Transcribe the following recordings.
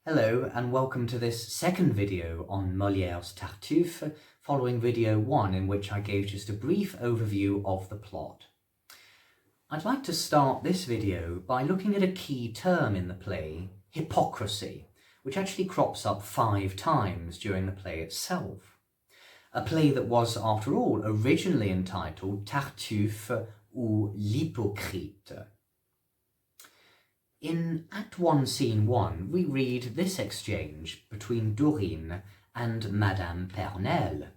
Hello and welcome to this second video on Molière's Tartuffe, following video 1 in which I gave just a brief overview of the plot. I'd like to start this video by looking at a key term in the play, hypocrisy, which actually crops up 5 times during the play itself. A play that was, after all, originally entitled Tartuffe ou l'hypocrite. In Act 1, Scene 1, we read this exchange between Dorine and Madame Pernelle.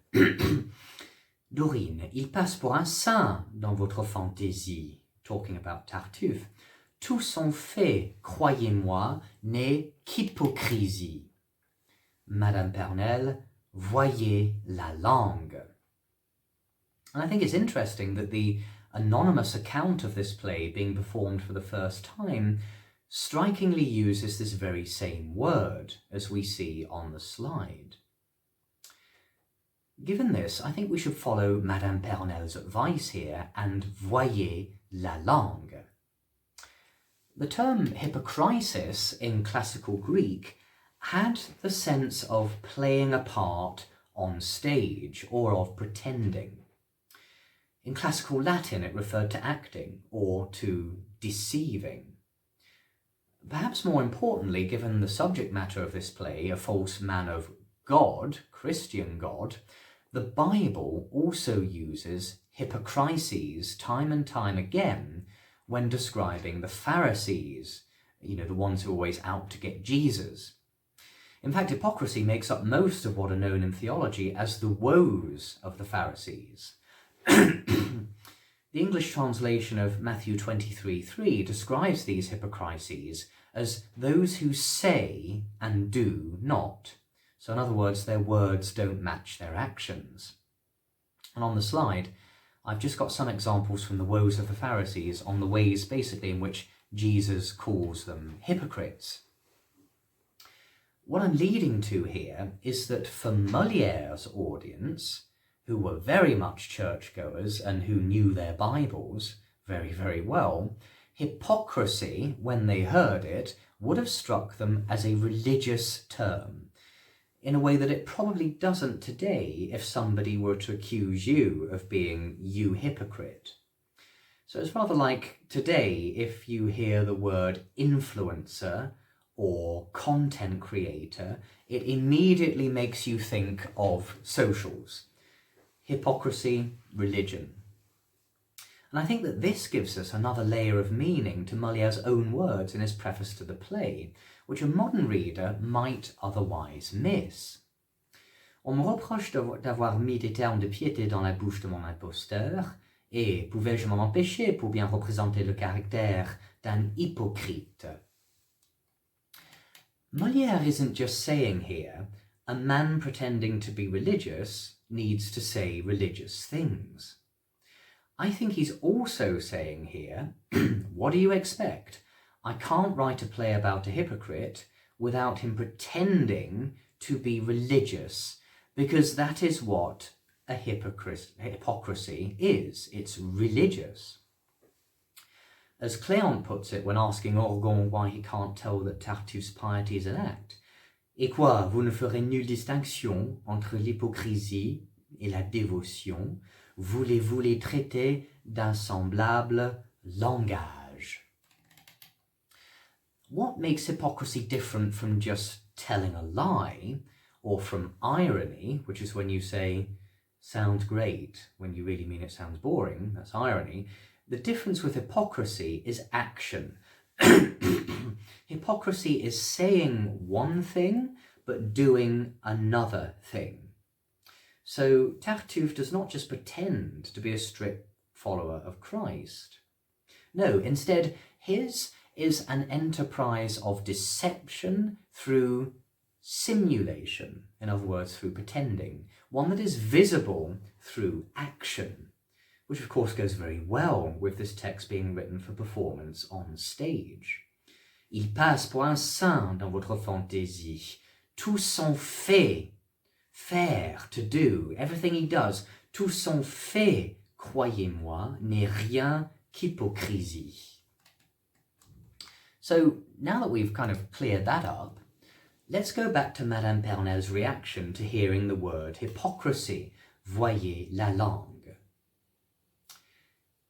Dorine, il passe pour un saint dans votre fantaisie, talking about Tartuffe. Tous sont faits, croyez-moi, n'est qu'hypocrisie. Madame Pernelle, voyez la langue. And I think it's interesting that the anonymous account of this play being performed for the first time strikingly uses this very same word, as we see on the slide. Given this, I think we should follow Madame Pernelle's advice here and voyez la langue. The term hypocrisis in classical Greek had the sense of playing a part on stage or of pretending. In classical Latin, it referred to acting or to deceiving. Perhaps more importantly, given the subject matter of this play, a false man of God, Christian God, the Bible also uses hypocrisies time and time again when describing the Pharisees, the ones who are always out to get Jesus. In fact, hypocrisy makes up most of what are known in theology as the woes of the Pharisees. The English translation of Matthew 23:3 describes these hypocrisies as those who say and do not. So in other words, their words don't match their actions. And on the slide, I've just got some examples from the woes of the Pharisees on the ways basically in which Jesus calls them hypocrites. What I'm leading to here is that for Molière's audience, who were very much churchgoers and who knew their Bibles very, very well, hypocrisy, when they heard it, would have struck them as a religious term, in a way that it probably doesn't today if somebody were to accuse you of being you hypocrite. So it's rather like today if you hear the word influencer or content creator, it immediately makes you think of socials. Hypocrisy, religion. And I think that this gives us another layer of meaning to Molière's own words in his preface to the play, which a modern reader might otherwise miss. On me reproche d'avoir mis des termes de piété dans la bouche de mon imposteur, et pouvais-je m'en empêcher pour bien représenter le caractère d'un hypocrite? Molière isn't just saying here, a man pretending to be religious needs to say religious things. I think he's also saying here, what do you expect? I can't write a play about a hypocrite without him pretending to be religious, because that is what a hypocrisy is. It's religious. As Cléante puts it when asking Orgon why he can't tell that Tartuffe's piety is an act, et quoi, vous ne ferez nulle distinction entre l'hypocrisie et la dévotion, voulez-vous les traiter d'un semblable langage? What makes hypocrisy different from just telling a lie, or from irony, which is when you say, sounds great, when you really mean it sounds boring, that's irony. The difference with hypocrisy is action. Hypocrisy is saying one thing, but doing another thing. So Tartuffe does not just pretend to be a strict follower of Christ. No, instead, his is an enterprise of deception through simulation, in other words, through pretending, one that is visible through action, which of course goes very well with this text being written for performance on stage. Il passe pour un saint dans votre fantaisie. Tous sont faits. Faire, to do, everything he does. Tous sont faits, croyez-moi, n'est rien qu'hypocrisie. So now that we've kind of cleared that up, let's go back to Madame Pernel's reaction to hearing the word hypocrisy, voyez la langue.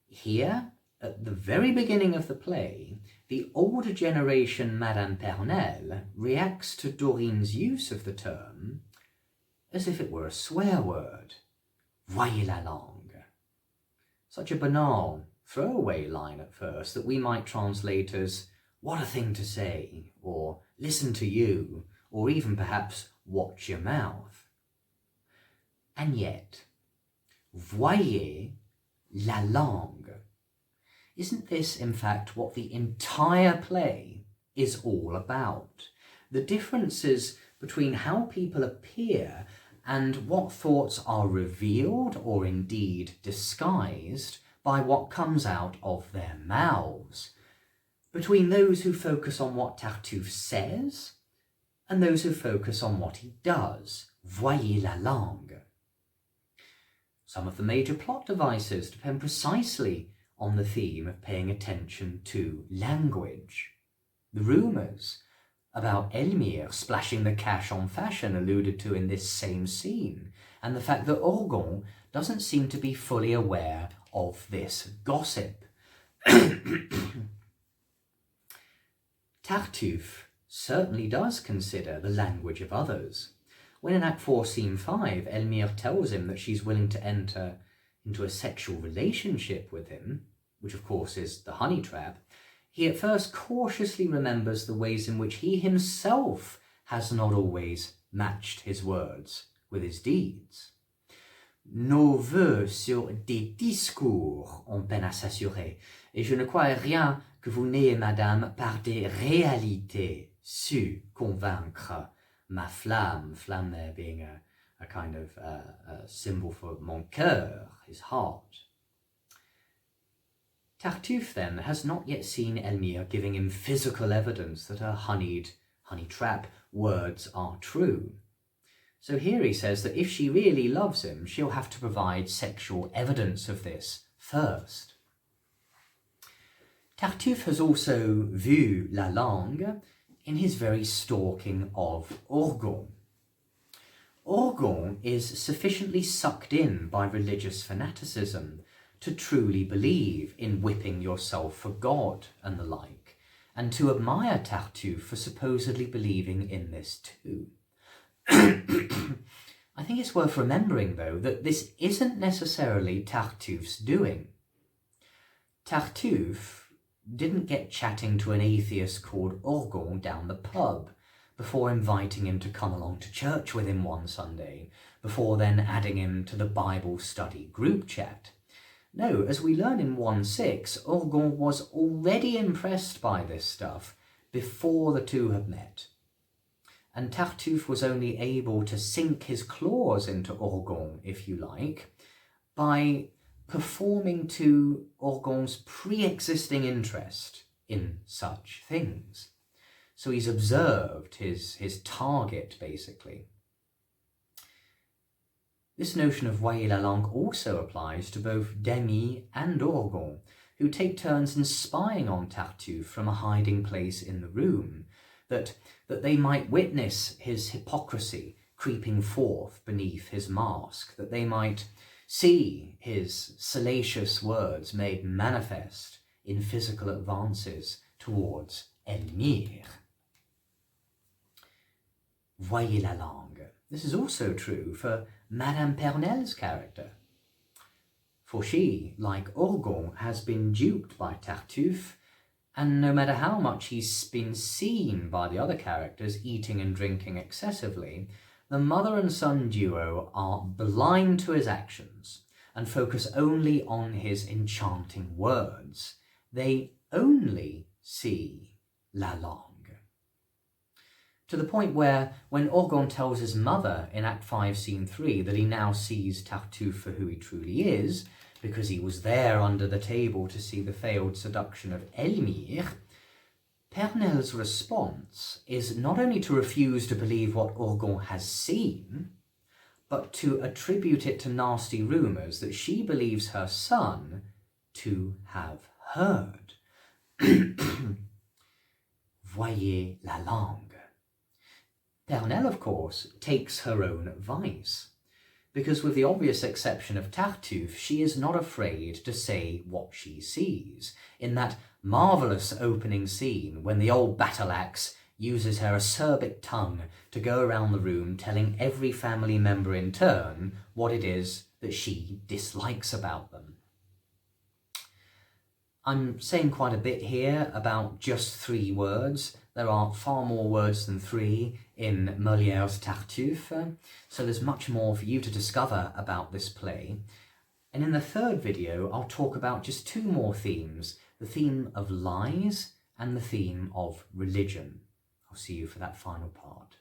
Here, at the very beginning of the play, the older generation Madame Pernel reacts to Doreen's use of the term as if it were a swear word. Voyez la langue. Such a banal, throwaway line at first that we might translate as what a thing to say, or listen to you, or even perhaps watch your mouth. And yet, voyez la langue. Isn't this, in fact, what the entire play is all about? The differences between how people appear and what thoughts are revealed or indeed disguised by what comes out of their mouths. Between those who focus on what Tartuffe says and those who focus on what he does. Voyez la langue. Some of the major plot devices depend precisely on the theme of paying attention to language. The rumours about Elmire splashing the cash on fashion alluded to in this same scene, and the fact that Orgon doesn't seem to be fully aware of this gossip. Tartuffe certainly does consider the language of others. When in Act 4, Scene 5, Elmire tells him that she's willing to enter into a sexual relationship with him, which of course is the honey trap, he at first cautiously remembers the ways in which he himself has not always matched his words with his deeds. Nos vœux sur des discours ont peine à s'assurer, et je ne crois rien que vous n'ayez, madame, par des réalités su convaincre ma flamme, flamme there being a kind of a symbol for mon cœur, his heart. Tartuffe, then, has not yet seen Elmire giving him physical evidence that her honey trap words are true. So here he says that if she really loves him, she'll have to provide sexual evidence of this first. Tartuffe has also vu la langue in his very stalking of Orgon. Orgon is sufficiently sucked in by religious fanaticism to truly believe in whipping yourself for God and the like, and to admire Tartuffe for supposedly believing in this too. I think it's worth remembering, though, that this isn't necessarily Tartuffe's doing. Tartuffe didn't get chatting to an atheist called Orgon down the pub before inviting him to come along to church with him one Sunday, before then adding him to the Bible study group chat. No, as we learn in 1:6, Orgon was already impressed by this stuff before the two had met. And Tartuffe was only able to sink his claws into Orgon, if you like, by performing to Orgon's pre-existing interest in such things. So he's observed his target, basically. This notion of voyez la langue also applies to both Demy and Orgon, who take turns in spying on Tartuffe from a hiding place in the room, that they might witness his hypocrisy creeping forth beneath his mask, that they might see his salacious words made manifest in physical advances towards Elmire. Voyez la langue. This is also true for Madame Pernel's character, for she, like Orgon, has been duped by Tartuffe, and no matter how much he's been seen by the other characters eating and drinking excessively, the mother and son duo are blind to his actions and focus only on his enchanting words. They only see la langue. To the point where, when Orgon tells his mother in Act 5, Scene 3 that he now sees Tartuffe for who he truly is, because he was there under the table to see the failed seduction of Elmire, Pernel's response is not only to refuse to believe what Orgon has seen, but to attribute it to nasty rumours that she believes her son to have heard. Voyez la langue. Pernelle, of course, takes her own advice, because with the obvious exception of Tartuffe, she is not afraid to say what she sees. In that marvellous opening scene when the old battle-axe uses her acerbic tongue to go around the room telling every family member in turn what it is that she dislikes about them. I'm saying quite a bit here about just 3 words. There are far more words than 3 in Molière's Tartuffe, so there's much more for you to discover about this play. And in the 3rd video, I'll talk about just 2 more themes, the theme of lies and the theme of religion. I'll see you for that final part.